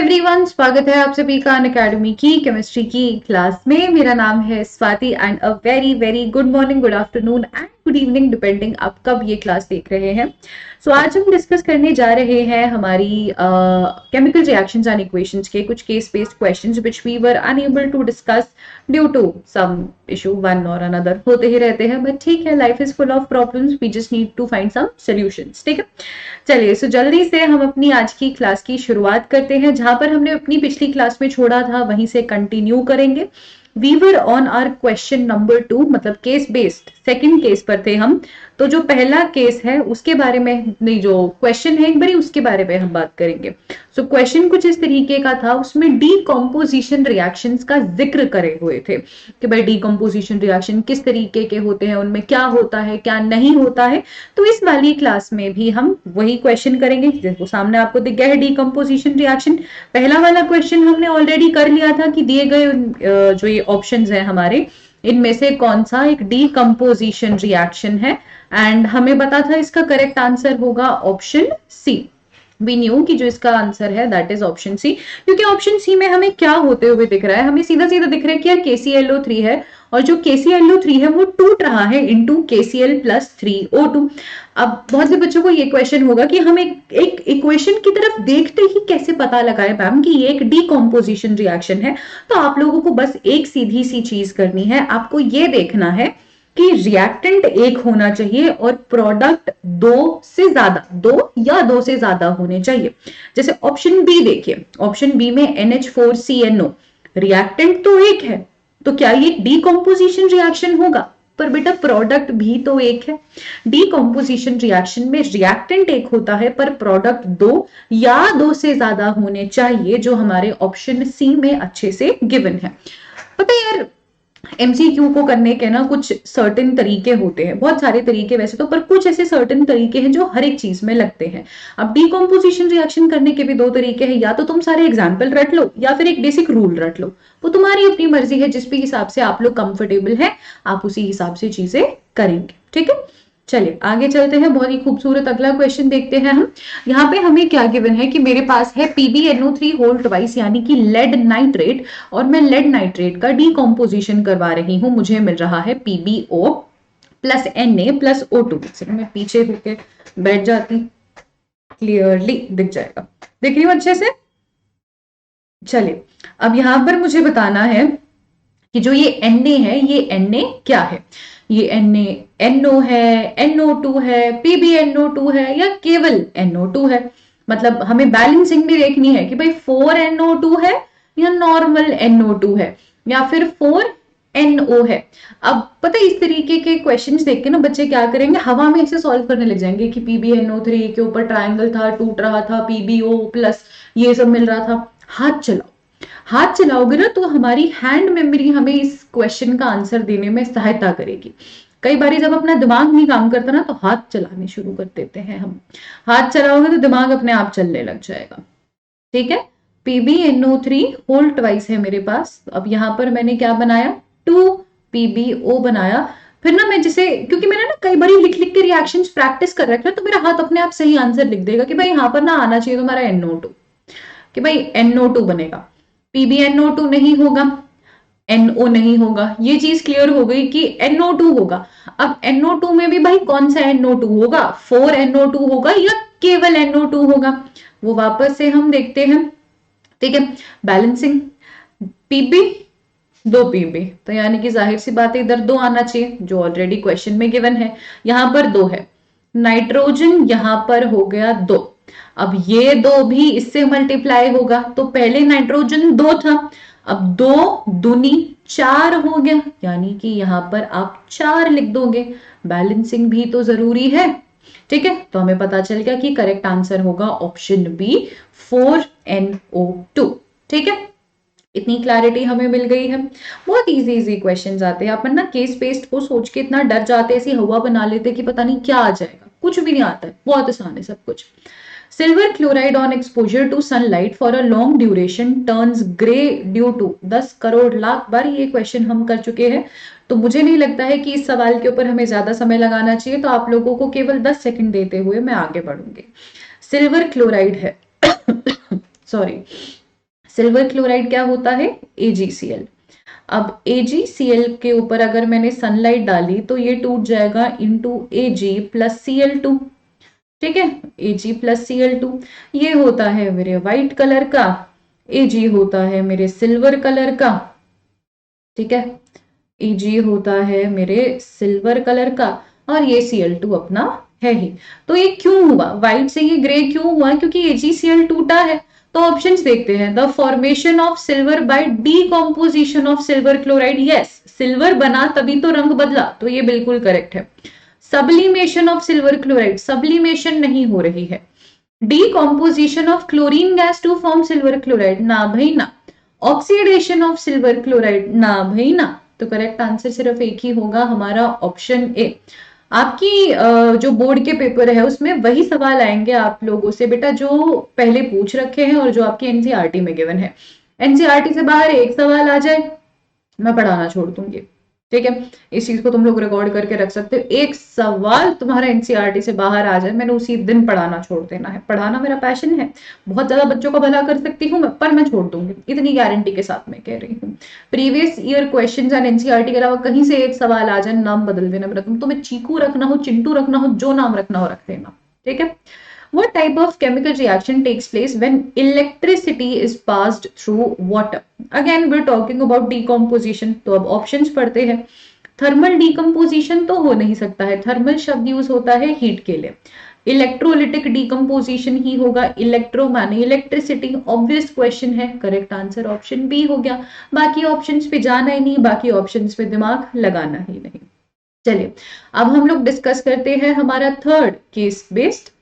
Everyone, स्वागत है आप सभी का अनअकैडमी की केमिस्ट्री की क्लास में। मेरा नाम है Swati and a very very good morning, good afternoon and good evening depending आप कब ये क्लास देख रहे हैं। आज हम डिस्कस करने जा रहे हैं हमारी केमिकल रिएक्शंस एंड इक्वेशंस के कुछ case based questions which we were unable to discuss due to some issue one और अनदर। होते ही रहते हैं, बट ठीक है, life is full of problems, we just need to find some solutions. ठीक है, चलिए सो जल्दी से हम अपनी आज की क्लास की शुरुआत करते हैं। जहां पर हमने अपनी पिछली क्लास में छोड़ा था वहीं से कंटिन्यू करेंगे। We were on our question number 2, मतलब केस बेस्ड सेकंड केस पर थे हम। तो जो पहला केस है उसके बारे में नहीं, जो क्वेश्चन है एक बारी उसके बारे में हम बात करेंगे। सो क्वेश्चन कुछ इस तरीके का था, उसमें डीकम्पोजिशन रिएक्शंस का जिक्र करे हुए थे कि भाई डीकम्पोजिशन रिएक्शन किस तरीके के होते हैं, उनमें क्या होता है क्या नहीं होता है। तो इस वाली क्लास में भी हम वही क्वेश्चन करेंगे। देखो सामने आपको दिख गया है डीकम्पोजिशन रिएक्शन। पहला वाला क्वेश्चन हमने ऑलरेडी कर लिया था कि दिए गए जो ये ऑप्शंस हैं हमारे, इनमें से कौन सा एक डीकम्पोजिशन रिएक्शन है, एंड हमें पता था इसका करेक्ट आंसर होगा ऑप्शन सी। वी न्यू कि जो इसका आंसर है दैट इज ऑप्शन सी, क्योंकि ऑप्शन सी में हमें क्या होते हुए दिख रहा है, हमें सीधा सीधा दिख रहा है कि यार KClO3 है और जो KClO3 है वो टूट रहा है इनटू KCl+3O2। अब बहुत से बच्चों को ये क्वेश्चन होगा कि हम एक इक्वेशन की तरफ देखते ही कैसे पता लगाए मैम कि ये एक डीकम्पोजिशन रिएक्शन है। तो आप लोगों को बस एक सीधी सी चीज करनी है, आपको ये देखना है कि रिएक्टेंट एक होना चाहिए और प्रोडक्ट दो या दो से ज्यादा होने चाहिए। जैसे ऑप्शन बी देखिए, ऑप्शन बी में NH4CNO, रिएक्टेंट तो एक है, तो क्या ये डीकम्पोजिशन रिएक्शन होगा? पर बेटा प्रोडक्ट भी तो एक है। डीकम्पोजिशन रिएक्शन में रिएक्टेंट एक होता है पर प्रोडक्ट दो या दो से ज्यादा होने चाहिए, जो हमारे ऑप्शन सी में अच्छे से गिवन है। पता है यार, MCQ को करने के ना कुछ सर्टेन तरीके होते हैं, बहुत सारे तरीके वैसे तो, पर कुछ ऐसे सर्टेन तरीके हैं जो हर एक चीज में लगते हैं। अब डीकम्पोजिशन रिएक्शन करने के भी दो तरीके हैं, या तो तुम सारे एग्जाम्पल रट लो या फिर एक बेसिक रूल रट लो, वो तुम्हारी अपनी मर्जी है। जिस भी हिसाब से आप लोग कंफर्टेबल है आप उसी हिसाब से चीजें करेंगे। ठीक है, चलिए आगे चलते हैं। बहुत ही खूबसूरत अगला क्वेश्चन देखते हैं हम। यहाँ पे हमें क्या गिवन है कि मेरे पास है PbNO3 होल ट्वाइस यानी कि लेड नाइट्रेट, और मैं लेड नाइट्रेट का डीकम्पोजिशन करवा रही हूँ। मुझे मिल रहा है PbO+Na+O2। मैं पीछे होके बैठ जाती, क्लियरली दिख जाएगा। देख रही हूँ अच्छे से। चलिए अब यहाँ पर मुझे बताना है कि जो ये Na है, ये Na क्या है? ये NO है, NO2 है, PbNO2 है या केवल NO2 है? मतलब हमें बैलेंसिंग भी देखनी है कि भाई 4NO2 है या नॉर्मल NO2 है या फिर 4NO है। अब पता है इस तरीके के क्वेश्चंस देख के ना बच्चे क्या करेंगे, हवा में ऐसे सॉल्व करने लग जाएंगे कि PbNO3 के ऊपर ट्रायंगल था, टूट रहा था, PbO+ ये सब मिल रहा था। हाथ चलाओ, हाथ चलाओगे ना तो हमारी हैंड मेमोरी हमें इस क्वेश्चन का आंसर देने में सहायता करेगी। कई बार जब अपना दिमाग नहीं काम करता ना तो हाथ चलाने शुरू कर देते हैं हम। हाथ चलाओगे तो दिमाग अपने आप चलने लग जाएगा। ठीक है, PbNO3 होल ट्वाइस है मेरे पास। अब यहाँ पर मैंने क्या बनाया, 2PbO बनाया। फिर ना मैं जैसे, क्योंकि मैंने ना कई बार लिख लिख के रिएक्शंस प्रैक्टिस कर रखे तो मेरा हाथ अपने आप सही आंसर लिख देगा कि भाई यहाँ पर ना आना चाहिए तुम्हारा NO2, कि भाई NO2 बनेगा। PbNO2 नहीं होगा, NO नहीं होगा, ये चीज क्लियर हो गई कि NO2 होगा। अब NO2 में भी भाई कौन सा NO2 होगा, 4NO2 होगा या केवल NO2 होगा, वो वापस से हम देखते हैं। ठीक है, बैलेंसिंग Pb 2Pb, तो यानी कि जाहिर सी बात है इधर 2 आना चाहिए जो ऑलरेडी क्वेश्चन में गिवन है। यहां पर 2 है, नाइट्रोजन यहां पर हो गया 2। अब ये 2 भी इससे मल्टीप्लाई होगा, तो पहले नाइट्रोजन 2 था, अब 2 दूनी 4 हो गया, यानी कि यहां पर आप 4 लिख दोगे। बैलेंसिंग भी तो जरूरी है। ठीक है, तो हमें पता चल गया कि करेक्ट आंसर होगा ऑप्शन बी 4NO2। ठीक है, इतनी क्लैरिटी हमें मिल गई है। बहुत इजी इजी क्वेश्चंस आते हैं, अपन ना केस बेस्ड को सोच के इतना डर जाते हैं, ऐसी हवा बना लेते हैं कि पता नहीं क्या आ जाएगा। कुछ भी नहीं आता है, बहुत आसान है सब कुछ। Silver chloride on exposure to sunlight for a long duration turns grey due to 10 crore lakh बार ये क्वेश्चन हम कर चुके हैं, तो मुझे नहीं लगता है कि इस सवाल के ऊपर हमें ज्यादा समय लगाना चाहिए। तो आप लोगों को केवल 10 सेकंड देते हुए मैं आगे बढ़ूंगी। सिल्वर क्लोराइड है सॉरी, सिल्वर क्लोराइड क्या होता है, AgCl। अब AgCl के ऊपर अगर मैंने सनलाइट डाली तो ये टूट जाएगा इंटू Ag प्लस Cl2, ठीक है, Ag प्लस Cl2। ये होता है मेरे व्हाइट कलर का, Ag होता है मेरे सिल्वर कलर का, ठीक है, Ag होता है मेरे सिल्वर कलर का, और ये Cl2 अपना है ही। तो ये क्यों हुआ, व्हाइट से ये ग्रे क्यों हुआ, क्योंकि AgCl टूटा है। तो ऑप्शंस देखते हैं, the formation of silver by decomposition of silver chloride, yes silver बना तभी तो रंग बदला, तो ये बिल्कुल करेक्ट है। Sublimation of silver chloride, sublimation नहीं हो रही है। Decomposition of chlorine gas to form silver chloride, ना भाई ना। ऑक्सीडेशन ऑफ सिल्वर क्लोराइड, ना भाई ना। तो करेक्ट आंसर सिर्फ एक ही होगा हमारा ऑप्शन ए। आपकी जो बोर्ड के पेपर है उसमें वही सवाल आएंगे आप लोगों से बेटा जो पहले पूछ रखे हैं और जो आपके एनसीईआरटी में गिवन है। एनसीईआरटी से बाहर एक सवाल आ जाए मैं पढ़ाना छोड़ दूंगी, ठीक है, इस चीज को तुम लोग रिकॉर्ड करके रख सकते हो। एक सवाल तुम्हारा एनसीईआरटी से बाहर आ जाए मैंने उसी दिन पढ़ाना छोड़ देना है। पढ़ाना मेरा पैशन है, बहुत ज्यादा बच्चों का भला कर सकती हूँ मैं, पर मैं छोड़ दूंगी, इतनी गारंटी के साथ मैं कह रही हूँ। Previous year questions and NCERT के अलावा कहीं से एक सवाल आ जाए नाम बदल देना मेरा, तुम्हें चीकू रखना हो, चिंटू रखना हो, जो नाम रखना हो रख देना, ठीक है। What type of chemical reaction takes place when electricity is passed through water? Again, we're talking about decomposition. तो अब options पढ़ते हैं। थर्मल डिकम्पोजिशन तो हो नहीं सकता है, थर्मल शब्द यूज होता है हीट के लिए। इलेक्ट्रोलिटिक डिकम्पोजिशन ही होगा, इलेक्ट्रो माने इलेक्ट्रिसिटी, ऑब्वियस क्वेश्चन है, करेक्ट आंसर ऑप्शन बी हो गया। बाकी ऑप्शंस पे जाना ही नहीं, बाकी ऑप्शंस पे दिमाग लगाना ही नहीं। चलिए अब हम लोग डिस्कस करते हैं हमारा third case based.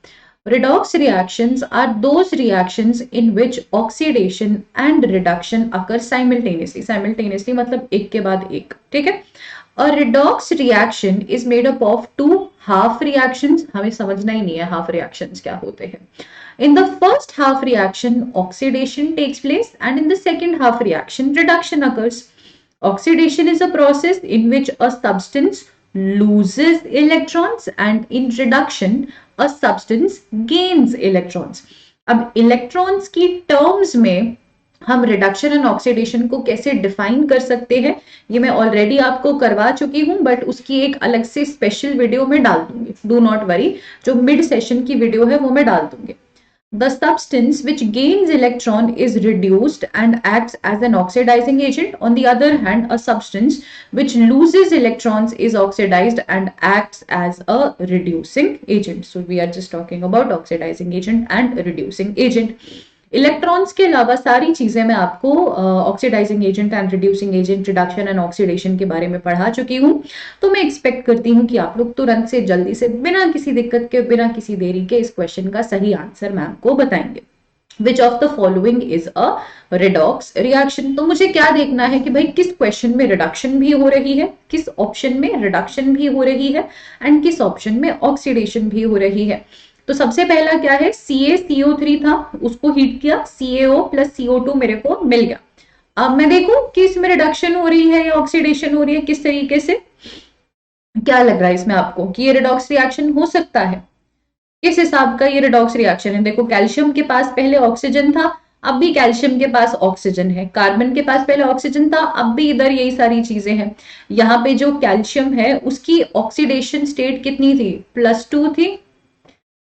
Redox reactions are those reactions in which oxidation and reduction occur simultaneously. Simultaneously मतलब एक के बाद एक, ठीक है। A redox reaction is made up of two half reactions. हमें समझना ही नहीं है half reactions क्या होते हैं। In the first half reaction, oxidation takes place, and in the second half reaction, reduction occurs. Oxidation is a process in which a substance loses electrons, and in reduction a substance gains electrons. अब electrons की terms में हम reduction and oxidation को कैसे define कर सकते हैं ये मैं ऑलरेडी आपको करवा चुकी हूं, बट उसकी एक अलग से स्पेशल वीडियो में डाल दूंगी, डू नॉट वरी, जो मिड सेशन की वीडियो है वो मैं डाल दूंगी। The substance which gains electron is reduced and acts as an oxidizing agent. On the other hand, a substance which loses electrons is oxidized and acts as a reducing agent. So we are just talking about oxidizing agent and reducing agent. Electrons के अलावा सारी चीजें मैं आपको oxidising agent and reducing agent, reduction and oxidation के बारे में पढ़ा चुकी हूँ। तो मैं एक्सपेक्ट करती हूँ कि आप लोग तुरंत से जल्दी से बिना किसी दिक्कत के, बिना किसी देरी के इस क्वेश्चन का सही आंसर मैम को बताएंगे। Which of the following is a redox reaction? तो मुझे क्या देखना है कि भाई किस क्वेश्चन में रिडक्शन भी हो रही है, किस ऑप्शन में रिडक्शन भी हो रही है, एंड किस ऑप्शन में ऑक्सीडेशन भी हो रही है। तो सबसे पहला क्या है, CaCO3 था, उसको हीट किया, CaO प्लस CO2 मेरे को मिल गया। अब मैं देखूं कि इसमें रिडक्शन हो रही है या ऑक्सीडेशन हो रही है, किस तरीके से, क्या लग रहा है इसमें आपको कि ये रिडॉक्स रिएक्शन हो सकता है, किस हिसाब का ये रिडॉक्स रिएक्शन है। देखो कैल्शियम के पास पहले ऑक्सीजन था, अब भी कैल्शियम के पास ऑक्सीजन है, कार्बन के पास पहले ऑक्सीजन था, अब भी इधर यही सारी चीजें हैं। यहाँ पे जो कैल्शियम है उसकी ऑक्सीडेशन स्टेट कितनी थी, +2 थी,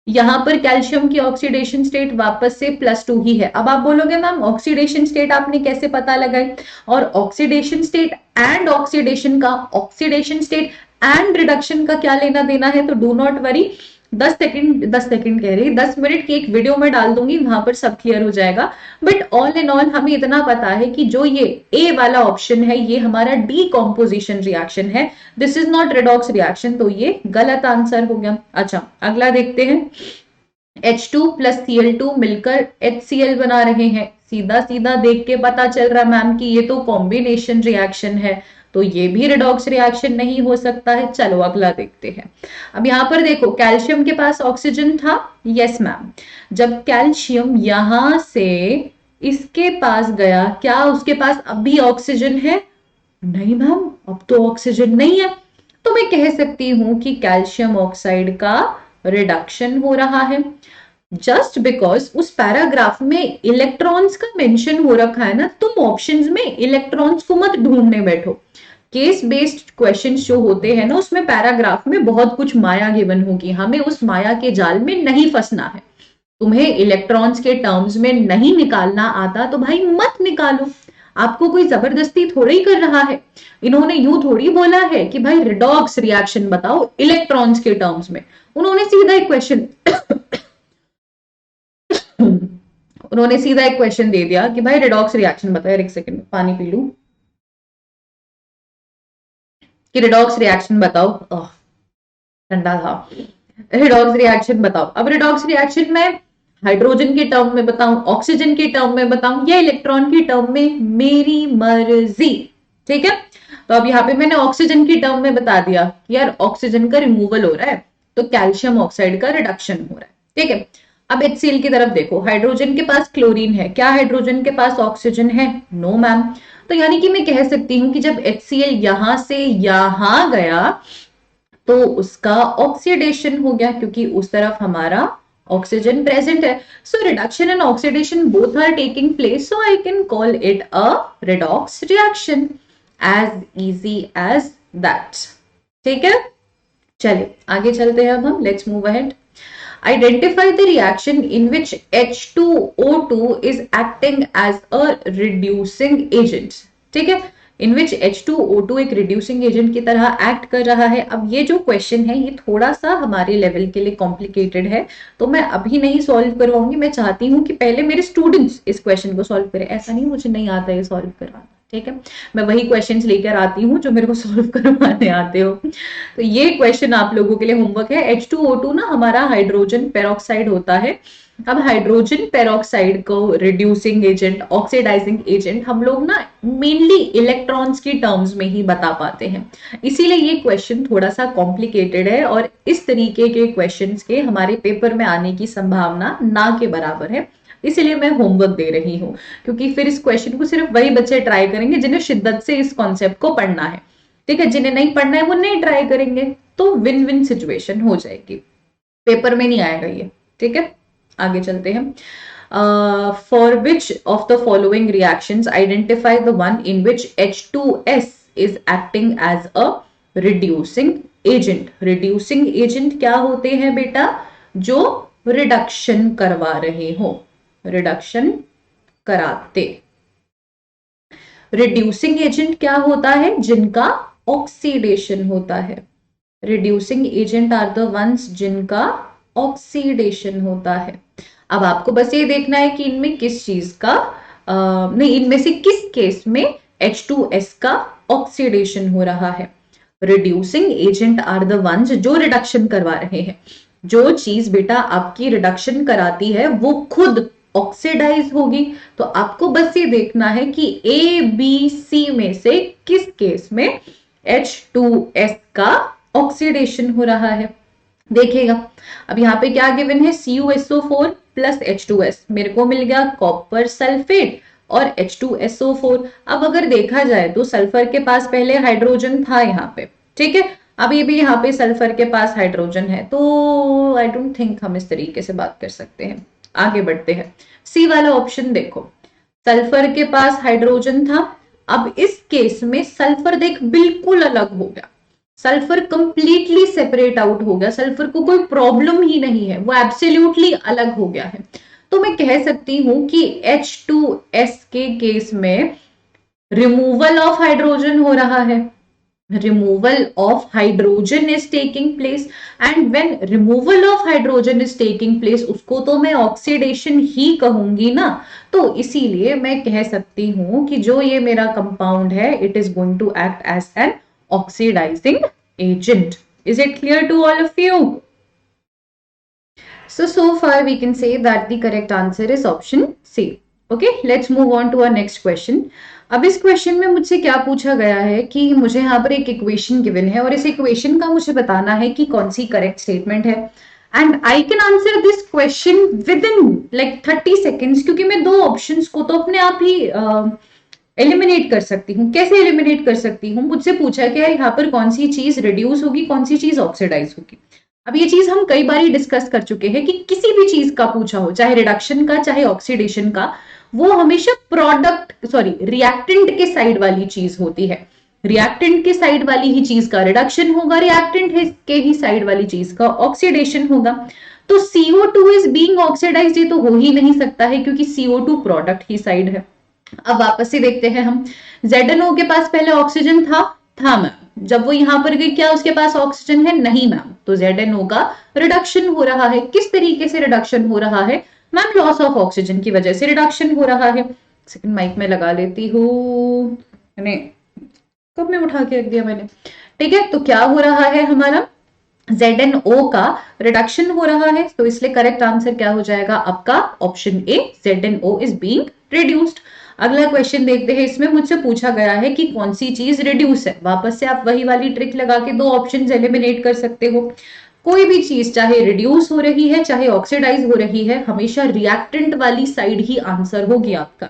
यहां पर कैल्शियम की ऑक्सीडेशन स्टेट वापस से +2 ही है। अब आप बोलोगे मैम ऑक्सीडेशन स्टेट आपने कैसे पता लगाई, और ऑक्सीडेशन स्टेट एंड ऑक्सीडेशन का, ऑक्सीडेशन स्टेट एंड रिडक्शन का क्या लेना देना है, तो डू नॉट वरी, 10 सेकंड कह रही 10 मिनट की एक वीडियो में डाल दूंगी, वहां पर सब क्लियर हो जाएगा। बट ऑल इन ऑल हमें इतना पता है कि जो ये ए वाला ऑप्शन है ये हमारा डीकॉम्पोजिशन रिएक्शन है, this is not redox reaction, तो ये गलत आंसर हो गया। अच्छा अगला देखते हैं, H2 प्लस Cl2 मिलकर HCl बना रहे हैं, सीधा सीधा देख के पता चल रहा मैम कि ये तो कॉम्बिनेशन रिएक्शन है, तो ये भी रिडॉक्स रिएक्शन नहीं हो सकता है। चलो अगला देखते हैं। अब यहाँ पर देखो कैल्शियम के पास ऑक्सीजन था, यस मैम, जब कैल्शियम यहां से इसके पास गया क्या उसके पास अब भी ऑक्सीजन है, नहीं मैम अब तो ऑक्सीजन नहीं है, तो मैं कह सकती हूं कि कैल्शियम ऑक्साइड का रिडक्शन हो रहा है। जस्ट बिकॉज उस पैराग्राफ में इलेक्ट्रॉन्स का मेंशन हो रखा है ना, तुम ऑप्शंस में इलेक्ट्रॉन्स को मत ढूंढने बैठो। केस बेस्ड क्वेश्चन जो होते हैं ना, उसमें पैराग्राफ में बहुत कुछ माया गिवन होगी, हमें उस माया के जाल में नहीं फंसना है। तुम्हें इलेक्ट्रॉन्स के टर्म्स में नहीं निकालना आता तो भाई मत निकालो, आपको कोई जबरदस्ती थोड़ी ही कर रहा है। इन्होंने यूं थोड़ी बोला है कि भाई रिडॉक्स रिएक्शन बताओ इलेक्ट्रॉन्स के टर्म्स में, उन्होंने सीधा एक क्वेश्चन उन्होंने सीधा एक क्वेश्चन दे दिया कि भाई रिडॉक्स रिएक्शन बताओ। एक सेकंड पानी पी लूं, कि रिडॉक्स रिएक्शन बताओ, ठंडा था। रिडॉक्स रिएक्शन बताओ। अब रिडॉक्स रिएक्शन में हाइड्रोजन के टर्म में बताऊं, ऑक्सीजन के टर्म में बताऊं, या इलेक्ट्रॉन के टर्म में, मेरी मर्जी। ठीक है, तो अब यहाँ पे मैंने ऑक्सीजन के टर्म में बता दिया कि यार ऑक्सीजन का रिमूवल हो रहा है, तो कैल्शियम ऑक्साइड का रिडक्शन हो रहा है। ठीक है, अब HCl की तरफ देखो, हाइड्रोजन के पास क्लोरीन है, क्या हाइड्रोजन के पास ऑक्सीजन है? No ma'am. तो यानी कि मैं कह सकती हूँ कि जब HCl यहां से यहां गया तो उसका ऑक्सीडेशन हो गया, क्योंकि उस तरफ हमारा ऑक्सीजन प्रेजेंट है। So reduction and oxidation both are taking place, so I can call it a redox reaction, as easy as that. ठीक है, चलिए आगे चलते हैं अब हम, let's move ahead. Identify the reaction in which H2O2 is acting as a reducing agent. ठीक है, in which H2O2 एक reducing agent की तरह एक्ट कर रहा है। अब ये जो क्वेश्चन है ये थोड़ा सा हमारे लेवल के लिए कॉम्प्लिकेटेड है, तो मैं अभी नहीं सॉल्व करवाऊंगी। मैं चाहती हूँ कि पहले मेरे स्टूडेंट्स इस क्वेश्चन को सॉल्व करें, ऐसा नहीं मुझे नहीं आता है सॉल्व करवाना। ठीक है, मैं वही क्वेश्चंस लेकर आती हूँ जो मेरे को सॉल्व करवाने आते हो। तो ये क्वेश्चन आप लोगों के लिए होमवर्क है। H2O2 ना हमारा हाइड्रोजन पेरोक्साइड होता है। अब हाइड्रोजन पेरोक्साइड को रिड्यूसिंग एजेंट, ऑक्सीडाइजिंग एजेंट हम लोग ना मेनली इलेक्ट्रॉन्स की टर्म्स में ही बता पाते हैं, इसीलिए ये क्वेश्चन थोड़ा सा कॉम्प्लिकेटेड है, और इस तरीके के क्वेश्चंस के हमारे पेपर में आने की संभावना ना के बराबर है। इसीलिए मैं होमवर्क दे रही हूँ, क्योंकि फिर इस क्वेश्चन को सिर्फ वही बच्चे ट्राई करेंगे जिन्हें शिद्दत से इस कॉन्सेप्ट को पढ़ना है। ठीक है, जिन्हें नहीं पढ़ना है वो नहीं ट्राई करेंगे, तो विन विन सिचुएशन हो जाएगी, पेपर में नहीं आएगा ये। ठीक है, आगे चलते हैं। For which of the following reactions identify the one in which H2S is acting as a reducing agent. Reducing agent क्या होते हैं बेटा? जो रिडक्शन करवा रहे हो, रिडक्शन कराते। रिड्यूसिंग एजेंट क्या होता है? जिनका ऑक्सीडेशन होता है। Reducing agent are the ones जिनका ऑक्सीडेशन होता है। अब आपको बस ये देखना है कि इनमें किस चीज का नहीं, इनमें से किस केस में H2S का ऑक्सीडेशन हो रहा है। Reducing agent are the ones जो रिडक्शन करवा रहे हैं। जो चीज बेटा आपकी रिडक्शन कराती है वो खुद ऑक्सीडाइज होगी, तो आपको बस ये देखना है कि ABC में से किस केस में H2S का ऑक्सीडेशन हो रहा है। देखिएगा, अब यहाँ पे क्या गिवन है? CuSO4 प्लस H2S, मेरे को मिल गया कॉपर सल्फेट और H2SO4। अब अगर देखा जाए तो सल्फर के पास पहले हाइड्रोजन था यहाँ पे, ठीक है, अभी भी यहाँ पे सल्फर के पास हाइड्रोजन है, तो आई डोंट थिंक हम इस तरीके से बात कर सकते हैं। आगे बढ़ते हैं, सी वाला ऑप्शन देखो, सल्फर के पास हाइड्रोजन था। अब इस केस में सल्फर देख बिल्कुल अलग हो गया, सल्फर कंप्लीटली सेपरेट आउट हो गया, सल्फर को कोई प्रॉब्लम ही नहीं है, वो एब्सोल्युटली अलग हो गया है। तो मैं कह सकती हूं कि H2S के केस में रिमूवल ऑफ हाइड्रोजन हो रहा है, removal of hydrogen is taking place, and when removal of hydrogen is taking place उसको तो मैं ऑक्सीडेशन ही कहूंगी ना, तो इसीलिए मैं कह सकती हूं कि जो ये मेरा कंपाउंड है it is going to act as an oxidising agent. Is it clear to all of you? So far we can say that the correct answer is option C. Okay, let's move on to our next question. अब इस question में मुझसे क्या पूछा गया है कि मुझे यहाँ पर एक इक्वेशन गिवन है और इस इक्वेशन का मुझे बताना है कि कौन सी करेक्ट स्टेटमेंट है, and I can answer this question with in like 30 seconds, क्योंकि मैं दो ऑप्शंस को तो अपने आप ही एलिमिनेट कर सकती हूँ। कैसे एलिमिनेट कर सकती हूँ? मुझसे पूछा कि यार यहाँ पर कौन सी चीज रिड्यूस होगी, कौन सी चीज ऑक्सीडाइज होगी। अब ये चीज हम कई बार डिस्कस कर चुके हैं कि किसी भी चीज का पूछा हो, चाहे रिडक्शन का चाहे ऑक्सीडेशन का, वो हमेशा रिएक्टेंट के साइड वाली चीज होती है। रिएक्टेंट के साइड वाली ही चीज का रिडक्शन होगा, रिएक्टेंट के ही साइड वाली चीज का ऑक्सीडेशन होगा। तो CO2 इज बीइंग ऑक्सीडाइज्ड, ये तो हो ही नहीं सकता है क्योंकि CO2 प्रोडक्ट ही साइड है। अब वापस से देखते हैं हम, ZnO के पास पहले ऑक्सीजन था मैम, जब वो यहां पर गई क्या उसके पास ऑक्सीजन है? नहीं मैम, तो ZnO का रिडक्शन हो रहा है। किस तरीके से रिडक्शन हो रहा है मैम? लॉस ऑफ ऑक्सीजन की वजह से रिडक्शन हो रहा है। सेकंड माइक में लगा लेती हूँ, मैंने कब में उठा के रख दिया मैंने, ठीक है। तो क्या हो रहा है हमारा, ZnO का रिडक्शन हो रहा है, तो इसलिए करेक्ट आंसर क्या हो जाएगा आपका? Option A, ZnO is being reduced. अगला क्वेश्चन देखते हैं, इसमें मुझसे पूछा गया है कि कौन सी चीज रिड्यूस है। वापस से आप वही वाली ट्रिक लगा के दो ऑप्शन एलिमिनेट कर सकते हो। कोई भी चीज चाहे रिड्यूस हो रही है चाहे ऑक्सीडाइज हो रही है, हमेशा रिएक्टेंट वाली साइड ही आंसर होगी आपका।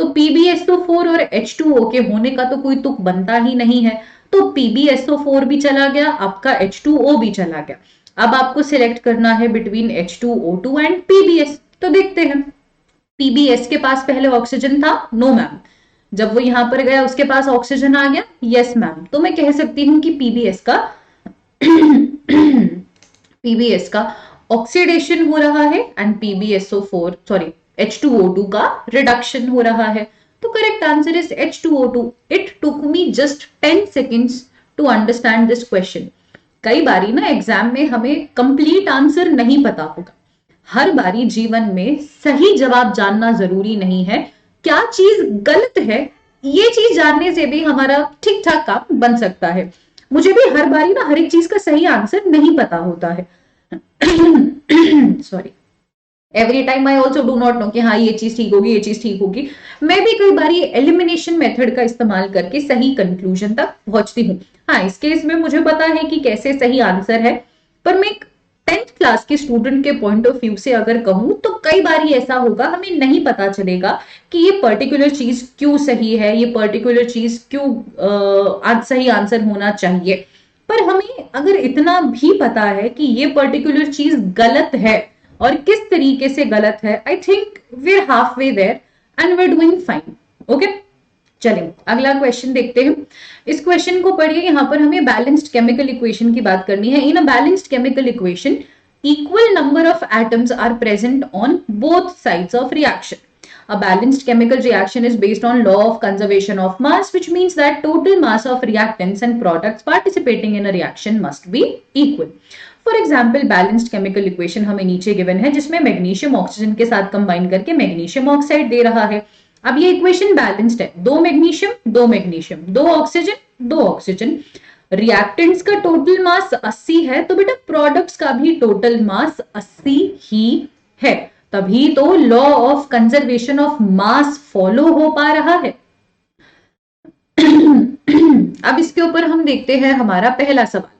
तो PbSO4 और H2O के होने का तो कोई तुक बनता ही नहीं है, तो PbSO4 भी चला गया, आपका H2O भी चला गया। अब आपको सिलेक्ट करना है बिटवीन H2O2 एंड PbS। तो देखते हैं, PbS के पास पहले ऑक्सीजन था? No ma'am. जब वो यहां पर गया उसके पास ऑक्सीजन आ गया? Yes ma'am. तो मैं कह सकती हूं कि PbS का ऑक्सीडेशन हो रहा है एंड H2O2 का रिडक्शन हो रहा है। तो correct answer is H2O2। It took me just 10 seconds to understand this question. कई बारी ना एग्जाम में हमें कंप्लीट आंसर नहीं पता होगा। हर बारी जीवन में सही जवाब जानना जरूरी नहीं है, क्या चीज गलत है ये चीज जानने से भी हमारा ठीक ठाक काम बन सकता है। मुझे भी हर बारी ना हर एक चीज का सही आंसर नहीं पता होता है। Sorry, every time I also do not know कि हाँ ये चीज ठीक होगी ये चीज ठीक होगी। मैं भी कई बार एलिमिनेशन मेथड का इस्तेमाल करके सही कंक्लूजन तक पहुंचती हूँ। हाँ, इस केस में मुझे पता है कि कैसे सही आंसर है, पर मैं 10th क्लास के स्टूडेंट के पॉइंट ऑफ व्यू से अगर कहूं तो कई बार ऐसा होगा हमें नहीं पता चलेगा कि ये पर्टिकुलर चीज क्यों सही है, ये पर्टिकुलर चीज क्यों सही आंसर होना चाहिए। पर हमें अगर इतना भी पता है कि ये पर्टिकुलर चीज गलत है और किस तरीके से गलत है, I think we are halfway there and we are doing fine. Okay, चलिए अगला क्वेश्चन देखते हैं। इस क्वेश्चन को पढ़िए, यहां पर हमें बैलेंस्ड केमिकल इक्वेशन की बात करनी है। In a balanced chemical equation equal number of atoms are present on both sides of reaction. A balanced chemical reaction is based on law of conservation of mass, which means that total mass of reactants and products participating in a reaction must be equal. For example, balanced chemical equation हमें नीचे given है, जिसमें magnesium oxygen के साथ combine करके magnesium oxide दे रहा है। अब ये इक्वेशन बैलेंस्ड है, दो मैग्नीशियम, दो ऑक्सीजन। रिएक्टेंट्स का टोटल मास 80 है, तो बेटा प्रोडक्ट्स का भी टोटल मास 80 ही है, तभी तो law of conservation of mass follow हो पा रहा है। अब इसके ऊपर हम देखते हैं हमारा पहला सवाल।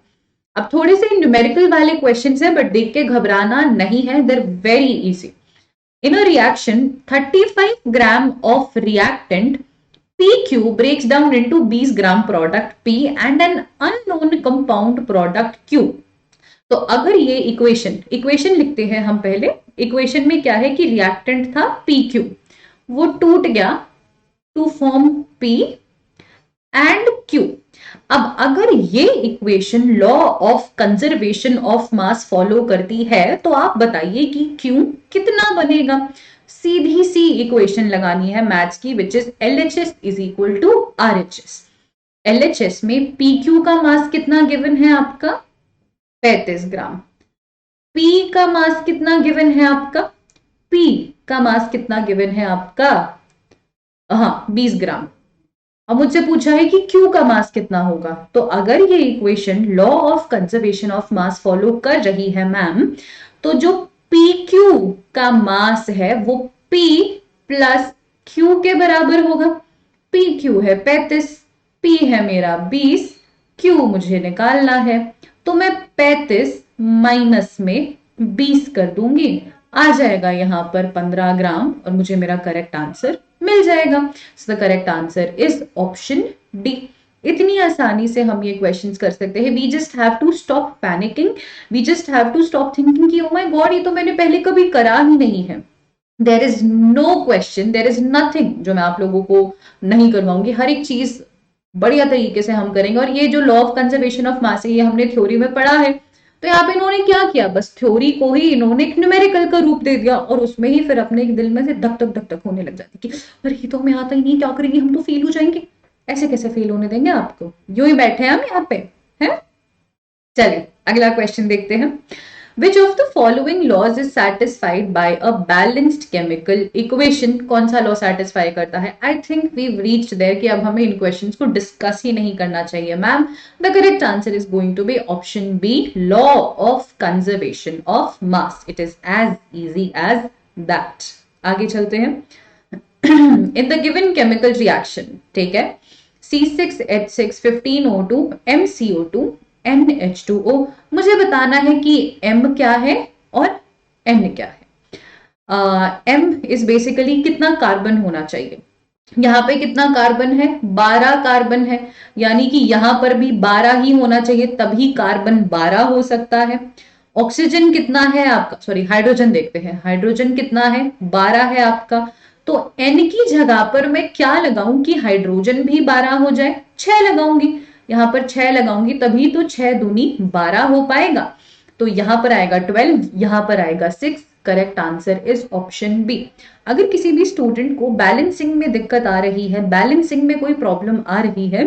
अब थोड़े से न्यूमेरिकल वाले क्वेश्चंस हैं, बट देख के घबराना नहीं है, they're very easy. In a reaction, 35 gram of reactant PQ breaks down into 20 gram product P and an unknown compound product Q. तो अगर ये इक्वेशन लिखते हैं हम पहले। इक्वेशन में क्या है कि रिएक्टेंट था PQ, वो टूट गया to form P and Q। अब अगर ये equation law of conservation of mass follow करती है, तो आप बताइए कि Q कितना बनेगा। सीधी सी इक्वेशन लगानी है मैथ्स की, which is LHS is equal to RHS। LHS में PQ का मास कितना गिवन है आपका? 35 ग्राम। P का मास कितना गिवन है आपका? P का मास कितना गिवन है आपका? हाँ, 20 ग्राम। अब मुझसे पूछा है कि Q का मास कितना होगा। तो अगर ये equation law of conservation of mass follow कर रही है मैम, तो जो PQ का मास है वो P प्लस Q के बराबर होगा। PQ है 35, P है मेरा 20, Q मुझे निकालना है, तो मैं 35 माइनस में 20 कर दूंगी, आ जाएगा यहां पर 15 ग्राम और मुझे मेरा करेक्ट आंसर मिल जाएगा। So the correct answer is option D. इतनी आसानी से हम ये क्वेश्चंस कर सकते हैं. We just have to stop panicking, we just have to stop thinking कि ओ माय गॉड ये तो मैंने पहले कभी करा ही नहीं है. There is no question, there is nothing जो मैं आप लोगों को नहीं करवाऊंगी. हर एक चीज बढ़िया तरीके से हम करेंगे. और ये जो लॉ ऑफ कंजर्वेशन ऑफ मास है ये हमने थ्योरी में पढ़ा है. तो यहाँ पे इन्होंने क्या किया, बस थ्योरी को ही इन्होंने एक न्यूमेरिकल का रूप दे दिया और उसमें ही फिर अपने दिल में से धक धक धक धक होने लग जाती कि अरे ये तो हमें आता ही नहीं, क्या करेंगे, हम तो फेल हो जाएंगे. ऐसे कैसे फेल होने देंगे आपको, यूं ही बैठे हैं हम यहाँ पे हैं. चलिए अगला क्वेश्चन देखते हैं. Which of the following laws is satisfied by a balanced chemical equation? कौन सा लॉ सेटिस्फाई करता है? I think we've reached there कि अब हमें इन क्वेश्चंस को डिस्कस ही नहीं करना चाहिए ma'am. The correct answer is going to be option B, law of conservation of mass. It is as easy as that. आगे चलते हैं. In the given chemical reaction, ठीक है, C6H6 15O2 MCO2 NH2O. मुझे बताना है कि M क्या है और N क्या है. M इज बेसिकली कितना कार्बन होना चाहिए. यहाँ पे कितना कार्बन है, 12 कार्बन है, यानी कि यहाँ पर भी 12 ही होना चाहिए, तभी कार्बन 12 हो सकता है. ऑक्सीजन कितना है आपका, सॉरी हाइड्रोजन देखते हैं, हाइड्रोजन कितना है, 12 है आपका. तो N की जगह पर मैं क्या लगाऊं कि हाइड्रोजन भी 12 हो जाए, 6 लगाऊंगी. यहाँ पर 6 लगाऊंगी तभी तो 6 दूनी 12 हो पाएगा. तो यहाँ पर आएगा 12, यहाँ पर आएगा 6. Correct answer is option B. अगर किसी भी स्टूडेंट को बैलेंसिंग में दिक्कत आ रही है, बैलेंसिंग में कोई प्रॉब्लम आ रही है,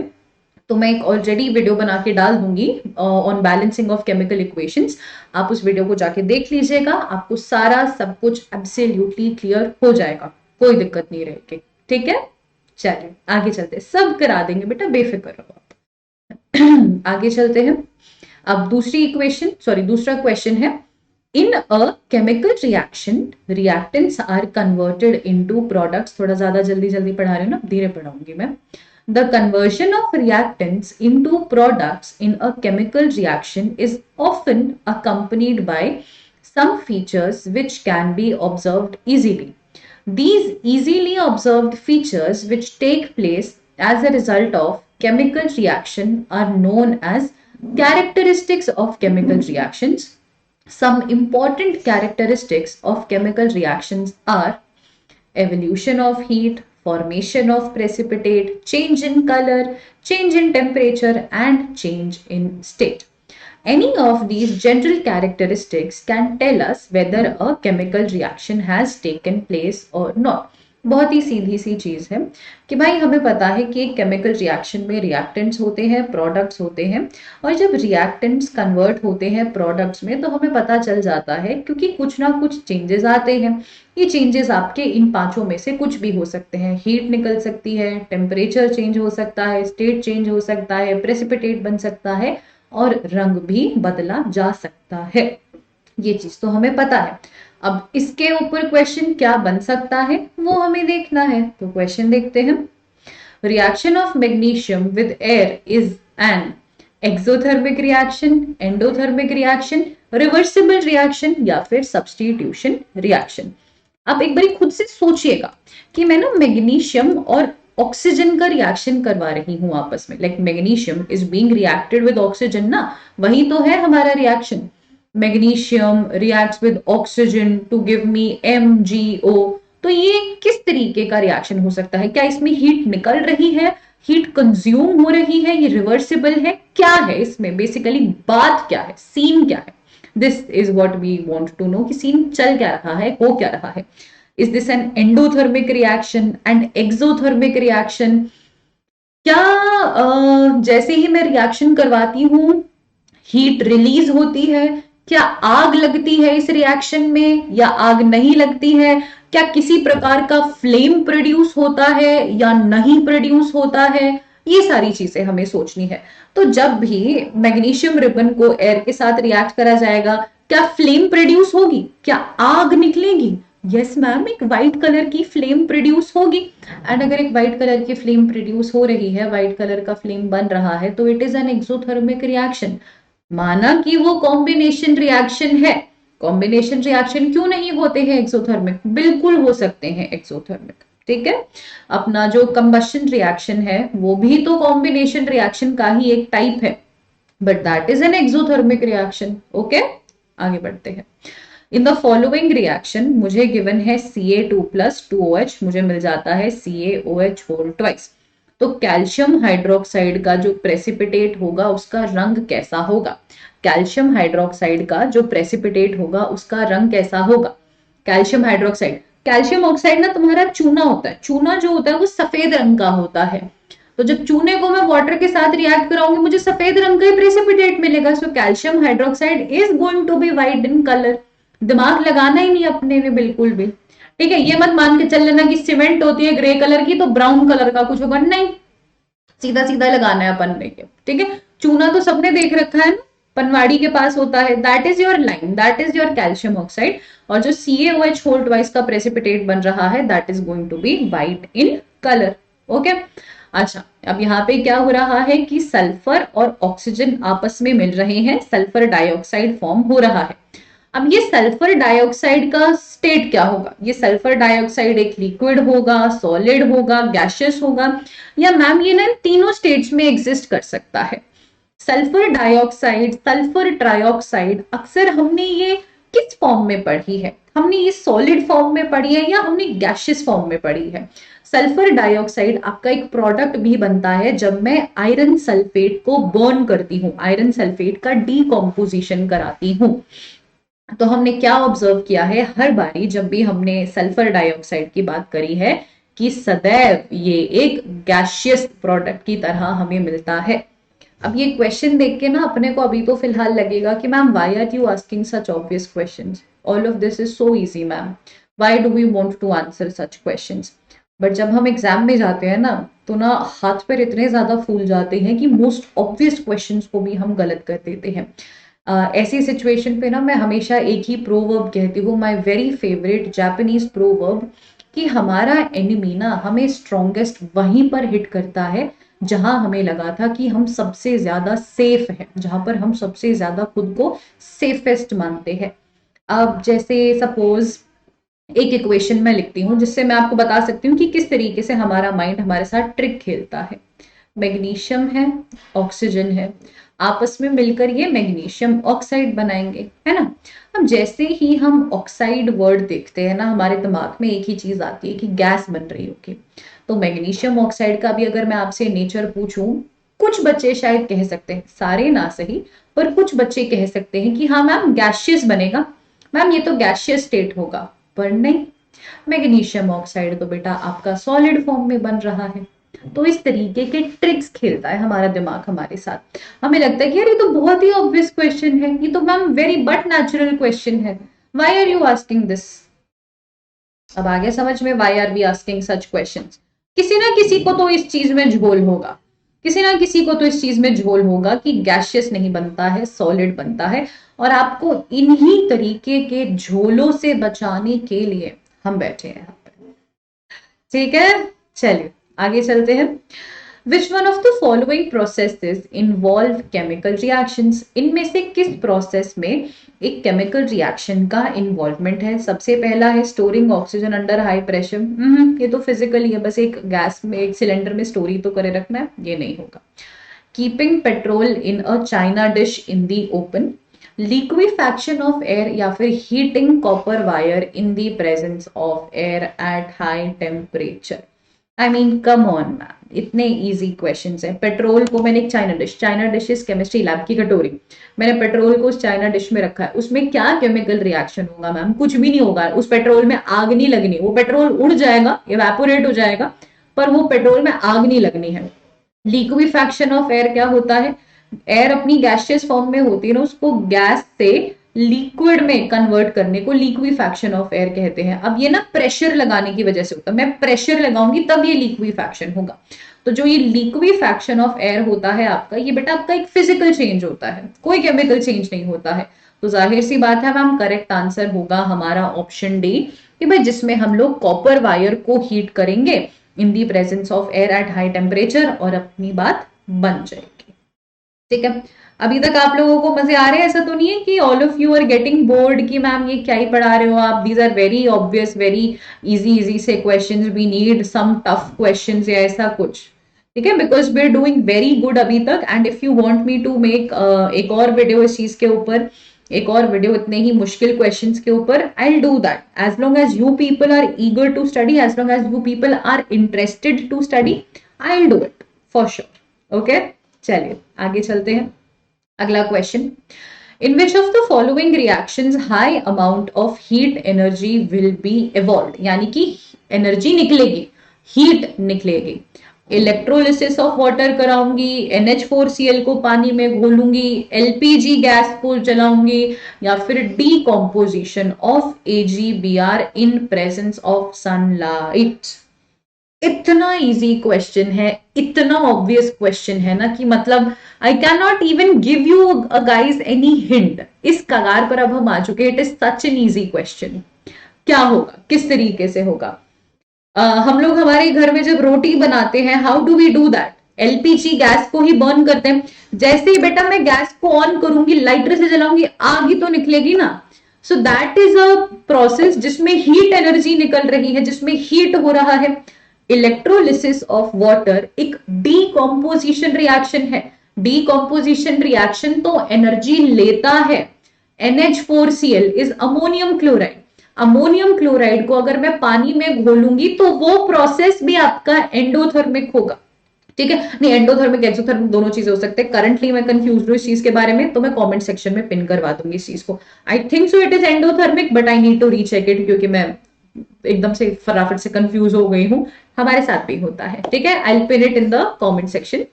तो मैं एक ऑलरेडी वीडियो बना के डाल दूंगी on balancing of chemical equations. आप उस वीडियो को जाके देख लीजिएगा, आपको सारा सब कुछ एब्सोल्युटली क्लियर हो जाएगा, कोई दिक्कत नहीं रहेगी. ठीक है, चलिए आगे चलते, सब करा देंगे बेटा, बेफिक्र रहो. आगे चलते हैं. अब दूसरा क्वेश्चन है. In a chemical reaction reactants are converted into products. थोड़ा ज्यादा जल्दी पढ़ा रही हूँ ना, धीरे पढ़ाऊंगी मैं. The conversion of reactants into products in a chemical reaction is often accompanied by some features which can be observed easily. These easily observed features which take place as a result of chemical reaction are known as characteristics of chemical reactions. Some important characteristics of chemical reactions are evolution of heat, formation of precipitate, change in color, change in temperature, and change in state. Any of these general characteristics can tell us whether a chemical reaction has taken place or not. बहुत ही सीधी सी चीज है कि भाई हमें पता है कि एक केमिकल रिएक्शन में रिएक्टेंट्स होते हैं, प्रोडक्ट्स होते हैं, और जब रिएक्टेंट्स कन्वर्ट होते हैं प्रोडक्ट्स में तो हमें पता चल जाता है क्योंकि कुछ ना कुछ चेंजेस आते हैं. ये चेंजेस आपके इन पांचों में से कुछ भी हो सकते हैं. हीट निकल सकती है, टेम्परेचर चेंज हो सकता है, स्टेट चेंज हो सकता है, प्रेसिपिटेट बन सकता है और रंग भी बदला जा सकता है. ये चीज तो हमें पता है. अब इसके ऊपर क्वेश्चन क्या बन सकता है वो हमें देखना है. तो क्वेश्चन देखते हैं. Reaction of magnesium with air is an exothermic reaction, endothermic reaction, reversible reaction या फिर सब्स्टिट्यूशन रिएक्शन. आप एक बार खुद से सोचिएगा कि मैं ना मैग्नीशियम और ऑक्सीजन का रिएक्शन करवा रही हूं आपस में. Like magnesium is being reacted with oxygen ना, वही तो है हमारा reaction. Magnesium reacts with oxygen to give me MgO. तो ये किस तरीके का रिएक्शन हो सकता है? क्या इसमें हीट निकल रही है, हीट कंज्यूम हो रही है, ये रिवर्सिबल है, क्या है इसमें बेसिकली बात क्या है, सीन क्या है? This is what we want to know कि सीन चल क्या रहा है, हो क्या रहा है. Is this an endothermic reaction and exothermic reaction? क्या जैसे ही मैं रिएक्शन करवाती हूं हीट रिलीज होती है? क्या आग लगती है इस रिएक्शन में या आग नहीं लगती है? क्या किसी प्रकार का फ्लेम प्रोड्यूस होता है या नहीं प्रोड्यूस होता है? ये सारी चीजें हमें सोचनी है. तो जब भी मैग्नीशियम रिबन को एयर के साथ रिएक्ट करा जाएगा, क्या फ्लेम प्रोड्यूस होगी, क्या आग निकलेगी? यस मैम, एक व्हाइट कलर की फ्लेम प्रोड्यूस होगी. एंड अगर एक व्हाइट कलर की फ्लेम प्रोड्यूस हो रही है, व्हाइट कलर का फ्लेम बन रहा है, तो it is an exothermic reaction. माना कि वो कॉम्बिनेशन रिएक्शन है. कॉम्बिनेशन रिएक्शन क्यों नहीं होते हैं एक्सोथर्मिक? बिल्कुल हो सकते हैं एक्सोथर्मिक. ठीक है। अपना जो कंबशन रिएक्शन है वो भी तो कॉम्बिनेशन रिएक्शन का ही एक टाइप है, but that is an exothermic reaction. Okay, आगे बढ़ते हैं। इन द फॉलोइंग रिएक्शन मुझे गिवन है Ca2 प्लस 2OH, मुझे मिल जाता है CaOH होल ट्वाइस। तो कैल्शियम हाइड्रोक्साइड का जो प्रेसिपिटेट होगा उसका रंग कैसा होगा? कैल्शियम हाइड्रोक्साइड का जो प्रेसिपिटेट होगा उसका रंग कैसा होगा? कैल्शियम हाइड्रोक्साइड, कैल्शियम ऑक्साइड ना तुम्हारा चूना होता है, चूना जो होता है वो सफेद रंग का होता है। तो जब चूने को मैं वाटर के साथ रिएक्ट कराऊंगी मुझे सफेद रंग का ही प्रेसिपिटेट मिलेगा। So calcium hydroxide is going to be white in colour. दिमाग लगाना ही नहीं अपने में बिल्कुल भी, ठीक है। ये मत मान के चल लेना कि सीमेंट होती है ग्रे कलर की तो ब्राउन कलर का कुछ होगा, नहीं, सीधा सीधा लगाना है अपन में, ठीक है। चूना तो सबने देख रखा है ना, पनवाड़ी के पास होता है, that is your line, that is your calcium oxide. और जो CaOH होल ट्वाइस का प्रेसिपिटेट बन रहा है that is going to be white in colour. Okay, अच्छा अब यहाँ पे क्या हो रहा है कि सल्फर और ऑक्सीजन आपस में मिल रहे हैं, सल्फर डाइऑक्साइड फॉर्म हो रहा है। अब ये सल्फर डाइऑक्साइड का स्टेट क्या होगा? ये सल्फर डाइऑक्साइड एक लिक्विड होगा, सॉलिड होगा, गैसियस होगा, या मैम ये ना तीनों स्टेट्स में एग्जिस्ट कर सकता है। सल्फर डाइऑक्साइड, सल्फर ट्राइऑक्साइड अक्सर हमने ये किस फॉर्म में पढ़ी है? हमने ये सॉलिड फॉर्म में पढ़ी है या हमने गैसियस फॉर्म में पढ़ी है? सल्फर डाइऑक्साइड आपका एक प्रोडक्ट भी बनता है जब मैं आयरन सल्फेट को बर्न करती हूँ, आयरन सल्फेट का डीकॉम्पोजिशन कराती हूँ। तो हमने क्या ऑब्जर्व किया है हर बारी जब भी हमने सल्फर डाइऑक्साइड की बात करी है कि सदैव ये एक गैसियस प्रोडक्ट की तरह हमें मिलता है। अब ये क्वेश्चन देख के ना अपने को अभी तो फिलहाल लगेगा कि ma'am why are you asking such obvious questions, all of this is so easy ma'am, why do we want to answer such questions. But जब हम एग्जाम में जाते हैं ना तो ना हाथ पैर इतने ज्यादा फूल जाते हैं कि मोस्ट ऑब्वियस क्वेश्चंस को भी हम गलत कर देते हैं। ऐसी सिचुएशन पे ना मैं हमेशा एक ही प्रोवर्ब कहती हूँ, my very favourite Japanese proverb, कि हमारा एनिमी ना हमें स्ट्रॉन्गेस्ट वहीं पर हिट करता है जहां हमें लगा था कि हम सबसे ज्यादा सेफ हैं, जहां पर हम सबसे ज्यादा खुद को सेफेस्ट मानते हैं। अब जैसे सपोज एक इक्वेशन मैं लिखती हूँ जिससे मैं आपको बता सकती हूँ कि किस तरीके से हमारा माइंड हमारे साथ ट्रिक खेलता है। मैग्नीशियम है, ऑक्सीजन है, आपस में मिलकर ये मैग्नीशियम ऑक्साइड बनाएंगे, है ना। अब जैसे ही हम ऑक्साइड वर्ड देखते हैं ना हमारे दिमाग में एक ही चीज आती है कि गैस बन रही होगी। तो मैग्नीशियम ऑक्साइड का भी अगर मैं आपसे नेचर पूछूं, कुछ बच्चे शायद कह सकते हैं, सारे ना सही, पर कुछ बच्चे कह सकते हैं कि हाँ मैम गैसियस बनेगा, मैम ये तो गैसियस स्टेट होगा। पर नहीं, मैग्नीशियम ऑक्साइड तो बेटा आपका सॉलिड फॉर्म में बन रहा है। तो इस तरीके के ट्रिक्स खेलता है हमारा दिमाग हमारे साथ। हमें लगता है कि यार ये तो बहुत ही ऑब्वियस क्वेश्चन है, ये तो ma'am very but natural question है, why are you asking this. अब आगे समझ में, why are we asking such questions. किसी ना किसी को तो इस चीज में झोल होगा, किसी ना किसी को तो इस चीज में झोल होगा कि गैसियस नहीं बनता है, सॉलिड बनता है। और आपको इन्हीं तरीके के झोलों से बचाने के लिए हम बैठे हैं यहाँ पे, ठीक है। चलिए आगे चलते हैं। Which one of the following processes involve chemical reactions? इनमें से किस प्रोसेस में एक केमिकल रिएक्शन का इन्वॉल्वमेंट है? सबसे पहला है storing oxygen under high pressure. ये तो फिजिकल ही है, बस एक गैस में एक सिलेंडर में स्टोरी तो करे रखना है, ये नहीं होगा। Keeping petrol in a China dish in the open, liquefaction of air, या फिर heating copper wire in the presence of air at high temperature. I mean come on ma'am, इतने इजी क्वेश्चंस हैं। पेट्रोल को मैंने एक China dish is chemistry lab की कटोरी, मैंने पेट्रोल को उस चाइना डिश में रखा है, उसमें क्या केमिकल रिएक्शन होगा मैम? कुछ भी नहीं होगा, उस पेट्रोल में आग नहीं लगनी, वो पेट्रोल उड़ जाएगा, इवेपोरेट हो जाएगा, पर वो पेट्रोल में आग नहीं लगनी है। लिक्विफैक्शन ऑफ एयर क्या होता है? एयर अपनी गैसियस फॉर्म में होती है ना, उसको गैस से लिक्विड में कन्वर्ट करने को लिक्विफैक्शन ऑफ एयर कहते हैं। अब ये ना प्रेशर लगाने की वजह से होता है, मैं प्रेशर लगाऊंगी तब ये लिक्विफैक्शन होगा। तो जो ये लिक्विफैक्शन ऑफ एयर होता है आपका, ये बेटा आपका एक फिजिकल चेंज होता है, कोई केमिकल चेंज नहीं होता है। तो जाहिर सी बात है मैम करेक्ट आंसर होगा हमारा ऑप्शन डी, कि भाई जिसमें हम लोग कॉपर वायर को हीट करेंगे in the presence of air at high temperature और अपनी बात बन जाएगी। ठीक है। अभी तक आप लोगों को मजे आ रहे हैं? ऐसा तो नहीं है कि all of you are getting bored कि मैम ये क्या ही पढ़ा रहे हो आप? These are very obvious, very easy easy से questions, we need some tough questions या ऐसा कुछ? ठीक है, because we are doing very good अभी तक, and if you want me to make एक और वीडियो इस चीज के ऊपर, एक और वीडियो इतने ही मुश्किल क्वेश्चंस के ऊपर, I will do that as long as you people are eager to study, as long as you people are interested to study, I will do it for sure. Okay, चलिए आगे चलते हैं। अगला question, in which of the following reactions high amount of heat energy will be evolved, यानी कि energy निकलेगी, heat निकलेगी। Electrolysis of water कराऊंगी, NH4Cl को पानी में घोलूंगी, LPG गैस को जलाऊंगी, या फिर decomposition of AgBr in presence of sunlight. इतना इजी क्वेश्चन है, इतना ऑब्वियस क्वेश्चन है ना कि मतलब I can not even give you guys any hint. इस कगार पर अब हम आ चुके हैं, it is such an easy question. क्या होगा, किस तरीके से होगा? हम लोग हमारे घर में जब रोटी बनाते हैं, how do we do that? LPG gas को ही बर्न करते हैं। जैसे ही बेटा मैं गैस को ऑन करूंगी, लाइटर से जलाऊंगी, आग ही तो निकलेगी ना। So that is a process जिसमें हीट एनर्जी निकल रही है, जिसमें हीट हो रहा है। इलेक्ट्रोलिसिस ऑफ वाटर एक डीकॉम्पोजिशन रिएक्शन है। डीकॉम्पोजिशन रिएक्शन तो एनर्जी लेता है। NH4Cl is ammonium chloride. Ammonium chloride को अगर मैं पानी में घोलूंगी तो वो प्रोसेस भी आपका एंडोथर्मिक होगा। ठीक है, नहीं एंडोथर्मिक एक्सोथर्मिक दोनों चीजें हो सकते हैं। करंटली मैं कंफ्यूज हूँ इस चीज के बारे में, तो मैं कमेंट सेक्शन में पिन करवा दूंगी इस चीज को। I think so it is endothermic, but I need to recheck it, क्योंकि मैं एकदम से फटाफट से कंफ्यूज हो गई हूँ। हमारे साथ भी होता है। ठीक है, I will pin it in the comment section.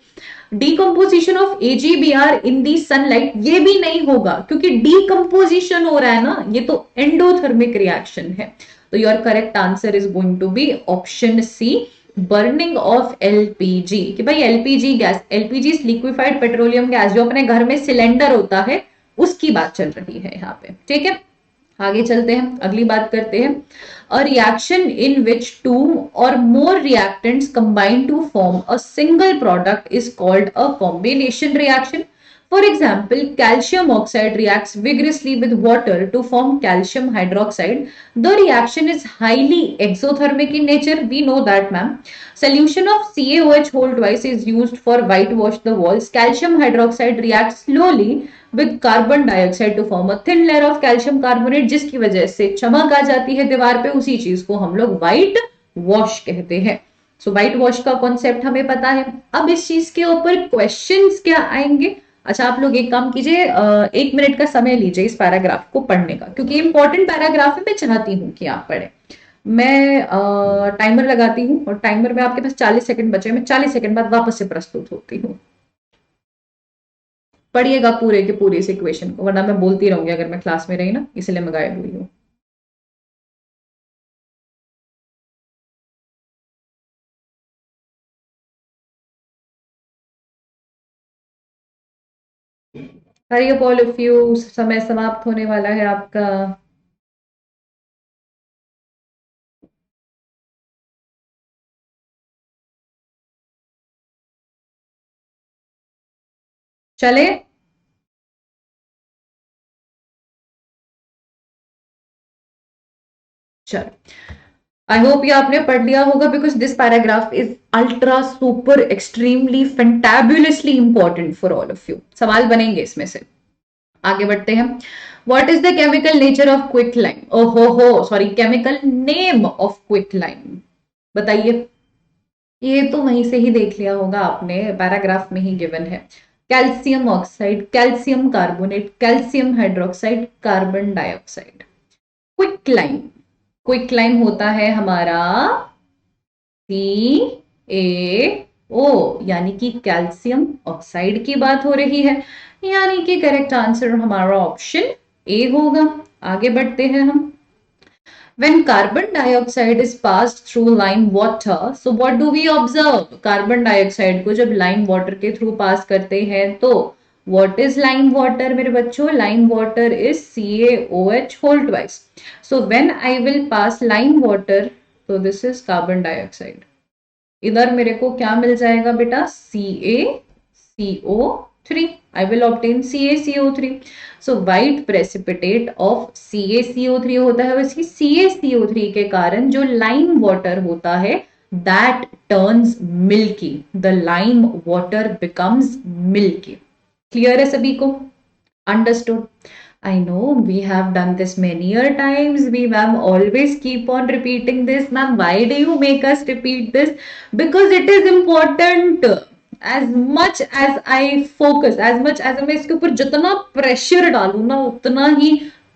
Decomposition of AgBr in the sunlight, ये भी नहीं होगा क्योंकि डीकम्पोजिशन हो रहा है ना, ये तो एंडोथर्मिक रिएक्शन है। तो your correct answer is going to be option C, burning of LPG। कि भाई LPG gas, LPG liquefied petroleum gas, जो अपने घर में सिलेंडर होता है, उसकी बात चल रही है यहाँ पे। ठीक है, आगे चलते हैं, अगली बात करते हैं। A reaction in which two or more reactants combine to form a single product is called a combination reaction. For example, calcium oxide reacts vigorously with water to form calcium hydroxide. The reaction is highly exothermic in nature. We know that, ma'am. Solution of CaOH whole twice is used for whitewash the walls. Calcium hydroxide reacts slowly with carbon dioxide to form a thin layer of calcium carbonate, जिसकी वजह से चमक आ जाती है दीवार पे। उसी चीज को हम लोग व्हाइट वॉश कहते हैं। सो व्हाइट वॉश का कॉन्सेप्ट हमें पता है। अब इस चीज के ऊपर क्वेश्चंस क्या आएंगे? अच्छा, आप लोग एक काम कीजिए, 1 मिनट का समय लीजिए इस पैराग्राफ को पढ़ने का, क्योंकि इंपॉर्टेंट पैराग्राफ है, मैं चाहती हूँ कि आप पढ़े। मैं टाइमर लगाती हूँ, और टाइमर में आपके पास 40 सेकंड बचे, मैं 40 सेकंड बाद वापस से प्रस्तुत होती हूँ। पढ़िएगा पूरे के पूरे इस इक्वेशन को, वरना मैं बोलती रहूंगी अगर मैं क्लास में रही ना, इसलिए मैं गायब हुई हूँ। Hurry up all of you, समय समाप्त होने वाला है आपका। चले, चलो, आई होप ये आपने पढ़ लिया होगा, because this paragraph is ultra super extremely fantabulously important for all of you. सवाल बनेंगे इसमें से। आगे बढ़ते हैं। What is the chemical nature of quick lime? ओहो हो, sorry, chemical name of quick lime बताइए। ये तो वहीं से ही देख लिया होगा आपने, पैराग्राफ में ही गिवन है। Calcium oxide, calcium carbonate, calcium hydroxide, carbon dioxide. Quick lime, quick lime होता है हमारा CaO, यानी कि कैल्शियम ऑक्साइड की बात हो रही है, यानी कि करेक्ट आंसर हमारा ऑप्शन ए होगा। आगे बढ़ते हैं हम। When carbon dioxide is passed through lime water, so what do we observe? Carbon dioxide को जब लाइम वाटर के थ्रू पास करते हैं तो what is lime water मेरे बच्चों? Lime water is CaOH whole twice. So when I will pass lime water, so this is carbon dioxide. इधर मेरे को क्या मिल जाएगा बेटा? CaCO 3. I will obtain CaCO3. So white precipitate of CaCO3 होता है, वैसे CaCO3 के कारण जो लाइम वाटर होता है that turns milky. The lime water becomes milky. Clear है सभी को? Understood. I know we have done this many a times. We ma'am always keep on repeating this. Ma'am, why do you make us repeat this? Because it is important. As much as I focus, as much as मैं इसके ऊपर जितना pressure डालू ना उतना ही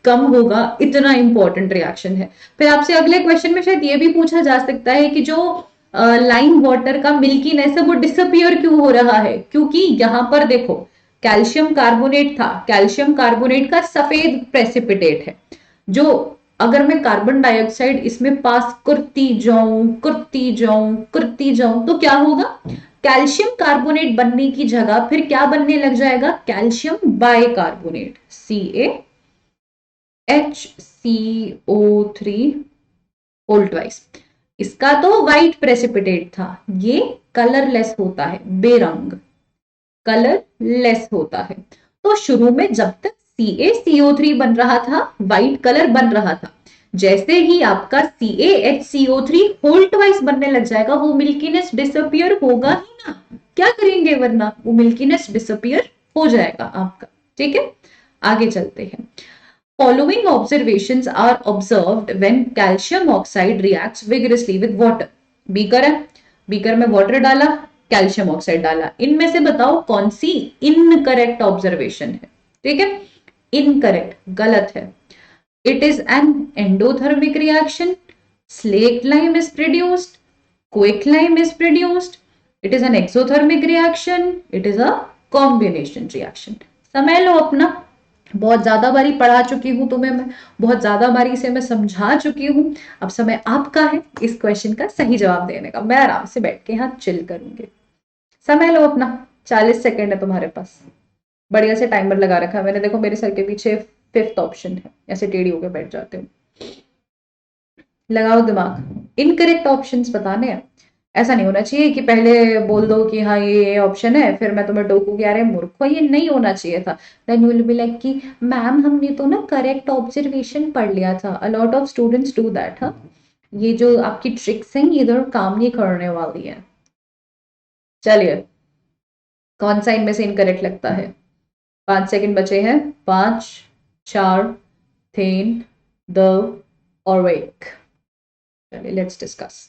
कम होगा, इतना important reaction है। फिर आपसे अगले क्वेश्चन में शायद ये भी पूछा जा सकता है कि जो लाइम वाटर का मिल्कीनेस है वो डिसअपियर क्यों हो रहा है, क्योंकि यहाँ पर देखो कैल्शियम कार्बोनेट था, कैल्शियम कार्बोनेट का सफेद प्रेसिपिटेट है, जो अगर मैं कार्बन डाइऑक्साइड इसमें पास करती जाऊं तो क्या होगा, कैल्शियम कार्बोनेट बनने की जगह फिर क्या बनने लग जाएगा, calcium bicarbonate, CaHCO3 whole twice. इसका तो व्हाइट प्रेसिपिटेट था, ये कलरलेस होता है, बेरंग, कलरलेस होता है। तो शुरू में जब तक CaCO3 बन रहा था व्हाइट कलर बन रहा था, जैसे ही आपका CaHCO3 होल ट्वाइस बनने लग जाएगा वो मिल्कीनेस डिसअपियर होगा ही ना, क्या करेंगे वरना वो मिल्कीनेस डिसअपियर हो जाएगा आपका। ठीक है, आगे चलते हैं। Following observations are observed when calcium oxide reacts vigorously with water. Beaker है, बीकर में वाटर डाला, कैल्शियम ऑक्साइड डाला, इनमें से बताओ कौन सी इनकरेक्ट ऑब्जर्वेशन है। ठीक है, इनकरेक्ट, गलत है। It is an endothermic reaction. Slaked lime is produced. Quicklime is produced. It is an exothermic reaction. It is a combination reaction. समझ लो अपना, बहुत ज्यादा बारी पढ़ा चुकी हूं तुम्हें मैं, बहुत ज्यादा बारी इसे मैं समझा चुकी हूं। अब समय आपका है इस क्वेश्चन का सही जवाब देने का। मैं आराम से बैठ के यहाँ चिल करूंगी। समझ लो अपना, 40 सेकेंड है तुम्हारे पास। बढ़िया से टाइमर लगा रखा है मैंने, देखो मेरे सर के पीछे 5th ऑप्शन है, ऐसे टेढ़ी होकर बैठ जाते हो। लगाओ दिमाग, इनकरेक्ट ऑप्शंस बताने हैं। ऐसा नहीं होना चाहिए कि पहले बोल दो कि हाँ ये ऑप्शन है, फिर मैं तुम्हें टोकू कि अरे मूर्खो ये नहीं होना चाहिए था। Then you will be like कि मैम हमने तो ना करेक्ट ऑब्जर्वेशन पढ़ लिया था। A lot of students do that. हाँ, ये जो आपकी ट्रिक्स हैं ये इधर काम नहीं करने वाली है। चलिए, कौन सा इनमें से इनकरेक्ट लगता है? 5 सेकंड बचे हैं, 5, 4, 3, 2 और 1। चलिए लेट्स डिस्कस।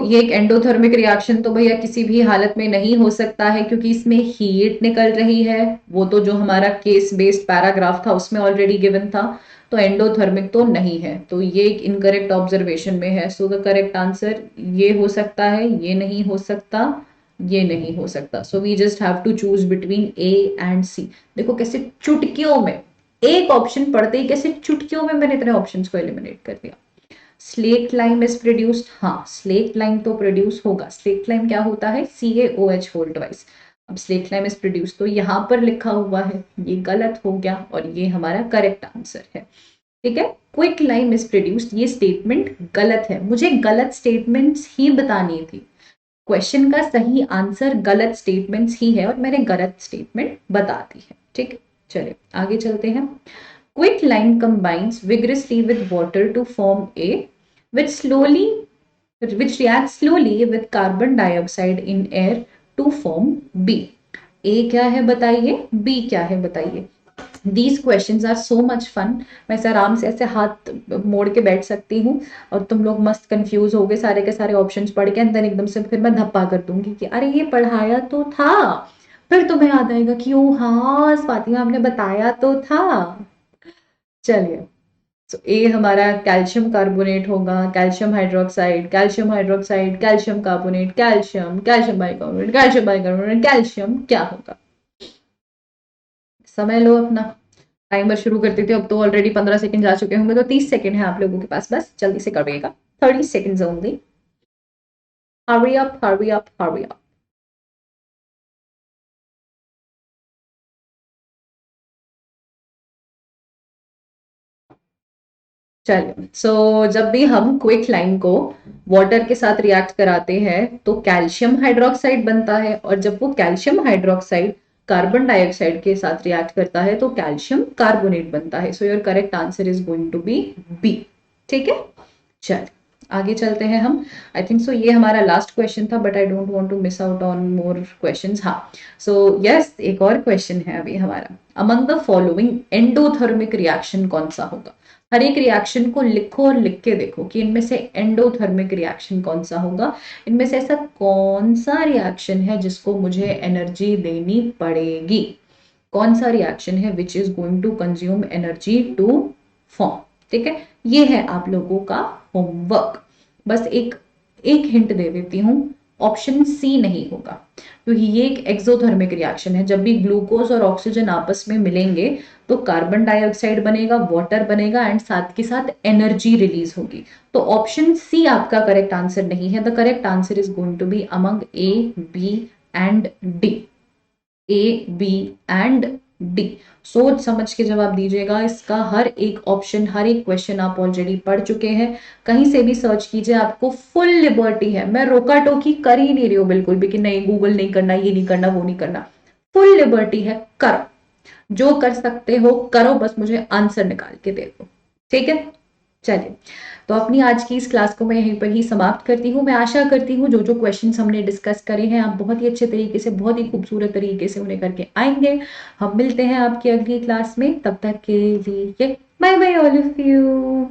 ये एक एंडोथर्मिक रिएक्शन तो भैया किसी भी हालत में नहीं हो सकता है, क्योंकि इसमें हीट निकल रही है। वो तो जो हमारा केस बेस्ड पैराग्राफ था उसमें ऑलरेडी गिवन था, तो एंडोथर्मिक तो नहीं है, तो ये एक इनकरेक्ट ऑब्जर्वेशन में है। सो द करेक्ट आंसर ये हो सकता है, ये नहीं हो सकता, ये नहीं हो सकता। So we just have to choose between A and C. देखो कैसे चुटकियों में, एक ऑप्शन पढ़ते ही कैसे चुटकियों में मैंने इतने ऑप्शंस को एलिमिनेट कर दिया। स्लेट लाइम इज प्रोड्यूस्ड, हाँ स्लेट लाइम तो प्रोड्यूस होगा। स्लेट लाइम क्या होता है, CaOH होल ट्वाइस। अब स्लेट लाइम इज प्रोड्यूस तो यहाँ पर लिखा हुआ है, ये गलत हो गया और ये हमारा करेक्ट आंसर है। ठीक है, क्विक लाइम इज प्रोड्यूस्ड, ये स्टेटमेंट गलत है। मुझे गलत स्टेटमेंट्स ही बतानी थी, क्वेश्चन का सही आंसर गलत स्टेटमेंट्स ही है और मैंने गलत स्टेटमेंट बता दी है। ठीक है, चलिए आगे चलते हैं। Quick lime combines vigorously with water to form a which reacts slowly with carbon dioxide in air to form B. A क्या है बताइए, B क्या है बताइए। These questions are so much fun. मैं ऐसे आराम से ऐसे हाथ मोड़ के बैठ सकती हूँ और तुम लोग मस्त कंफ्यूज हो गए सारे के सारे ऑप्शंस पढ़ के, अंदर एकदम से फिर मैं धप्पा कर दूंगी कि अरे ये पढ़ाया तो था। फिर तुम्हें याद आएगा कि ओ हाँ स्वाति मैम ने बताया तो था। चलिए, तो ए हमारा कैल्शियम कार्बोनेट होगा, calcium hydroxide, calcium hydroxide, calcium carbonate, calcium, calcium bicarbonate, calcium bicarbonate, calcium क्या होगा? समझ लो अपना, टाइमर शुरू कर देती हूँ। अब तो ऑलरेडी 15 सेकंड जा चुके होंगे, तो 30 सेकंड है आप लोगों के पास, बस जल्दी से करिएगा। 30 seconds only. Hurry up, hurry up, hurry up. चलिए, सो जब भी हम क्विक लाइम को वाटर के साथ रिएक्ट कराते हैं तो कैल्शियम हाइड्रोक्साइड बनता है, और जब वो कैल्शियम हाइड्रोक्साइड कार्बन डाइऑक्साइड के साथ रिएक्ट करता है तो कैल्शियम कार्बोनेट बनता है। So your correct answer is going to be B. ठीक है, चल आगे चलते हैं हम। आई थिंक सो ये हमारा लास्ट क्वेश्चन था, but I don't want to miss out on more questions. हाँ, सो यस, एक और क्वेश्चन है अभी हमारा। Among the following endothermic reaction कौन सा होगा? हर एक रिएक्शन को लिखो और लिख के देखो कि इनमें से एंडोथर्मिक रिएक्शन कौन सा होगा। इनमें से ऐसा कौन सा रिएक्शन है जिसको मुझे एनर्जी देनी पड़ेगी? कौन सा रिएक्शन है which is going to consume energy to form? ठीक है, ये है आप लोगों का होमवर्क। बस एक एक हिंट दे देती हूँ, ऑप्शन सी नहीं होगा, क्योंकि ये एक एक्सोथर्मिक रिएक्शन है। जब भी ग्लूकोज और ऑक्सीजन आपस में मिलेंगे तो कार्बन डाइऑक्साइड बनेगा, वाटर बनेगा, एंड साथ के साथ एनर्जी रिलीज होगी। तो ऑप्शन सी आपका करेक्ट आंसर नहीं है। The correct answer is going to be among A, B and D. A, B and D. सोच समझ के जवाब दीजिएगा। इसका हर एक ऑप्शन, हर एक क्वेश्चन आप ऑलरेडी पढ़ चुके हैं। कहीं से भी सर्च कीजिए, आपको फुल लिबर्टी है। मैं रोका टोकी कर ही नहीं रही हूँ बिल्कुल भी कि नहीं गूगल नहीं करना, ये नहीं करना, वो नहीं करना। फुल लिबर्टी है, करो जो कर सकते हो करो, बस मुझे आंसर निकाल के दे दो। ठीक है, चलिए, तो अपनी आज की इस क्लास को मैं यहीं पर ही समाप्त करती हूँ। मैं आशा करती हूँ जो जो क्वेश्चंस हमने डिस्कस करे हैं आप बहुत ही अच्छे तरीके से, बहुत ही खूबसूरत तरीके से उन्हें करके आएंगे। हम मिलते हैं आपकी अगली क्लास में, तब तक के लिए bye bye all of you.